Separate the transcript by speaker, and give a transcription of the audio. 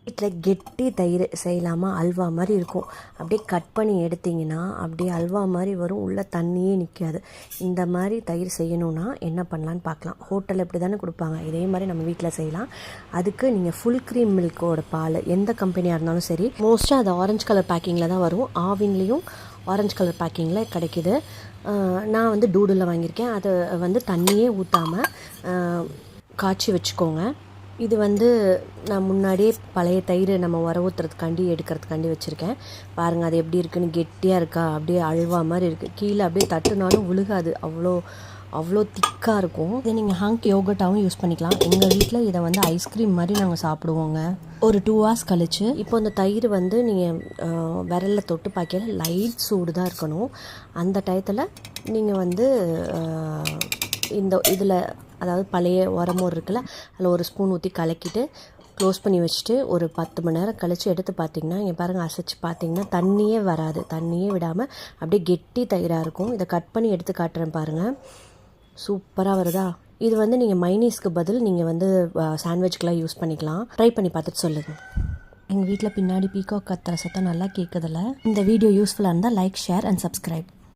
Speaker 1: வீட்டில் கெட்டி தயிர் செய்யலாமா, அல்வா மாதிரி இருக்கும். அப்படியே கட் பண்ணி எடுத்திங்கன்னா அப்படியே அல்வா மாதிரி வரும், உள்ளே தண்ணியே நிற்காது. இந்த மாதிரி தயிர் செய்யணுன்னா என்ன பண்ணலான்னு பார்க்கலாம். ஹோட்டலில் இப்படி தானே கொடுப்பாங்க, இதே மாதிரி நம்ம வீட்டில் செய்யலாம். அதுக்கு நீங்கள் ஃபுல் க்ரீம் மில்கோட பால் எந்த கம்பெனியாக இருந்தாலும் சரி, மோஸ்ட்டாக அது ஆரஞ்சு கலர் பேக்கிங்கில் தான் வரும். ஆவின்லேயும் ஆரஞ்சு கலர் பேக்கிங்கில் கிடைக்கிது. நான் வந்து டூடில் வாங்கியிருக்கேன். அதை வந்து தண்ணியே ஊற்றாமல் காய்ச்சி வச்சுக்கோங்க. இது வந்து நான் முன்னாடியே பழைய தயிர் நம்ம உர ஊற்றுறதுக்காண்டி எடுக்கிறதுக்காண்டி வச்சுருக்கேன். பாருங்கள் அது எப்படி இருக்குன்னு, கெட்டியாக இருக்கா, அப்படியே அல்வா மாதிரி இருக்குது. கீழே அப்படியே தட்டுனாலும் விழுகாது, அவ்வளோ திக்காக இருக்கும். இதை நீங்கள் ஹாங்க் யோகர்ட்டாகவும் யூஸ் பண்ணிக்கலாம். எங்கள் வீட்டில் இதை வந்து ஐஸ்கிரீம் மாதிரி நாங்கள் சாப்பிடுவோங்க. ஒரு 2 hours கழிச்சு இப்போ இந்த தயிர் வந்து நீங்கள் விரலில் தொட்டு பார்க்கல லைட் சூடு தான் இருக்கணும். அந்த டயத்தில் நீங்கள் வந்து இதில் அதாவது பழைய உரமோர் இருக்குல்ல, அதில் ஒரு ஸ்பூன் ஊற்றி கலக்கிட்டு க்ளோஸ் பண்ணி வச்சுட்டு ஒரு 10 மணி நேரம் கழித்து எடுத்து பார்த்திங்கன்னா, இங்கே பாருங்கள் அசைச்சு பார்த்திங்கன்னா தண்ணியே வராது. தண்ணியே விடாமல் அப்படியே கெட்டி தயிராக இருக்கும். இதை கட் பண்ணி எடுத்து காட்டுறேன் பாருங்கள், சூப்பராக வருதா. இது வந்து நீங்கள் மைனீஸ்க்கு பதில் நீங்கள் வந்து சாண்ட்விச்சுக்கெலாம் யூஸ் பண்ணிக்கலாம். ட்ரை பண்ணி பார்த்துட்டு சொல்லுங்கள். எங்கள் வீட்டில் பின்னாடி பீகாக் கத்துற சத்தம் நல்லா கேட்குதில்ல. இந்த வீடியோ யூஸ்ஃபுல்லாக இருந்தால் லைக், ஷேர் அண்ட் சப்ஸ்கிரைப்.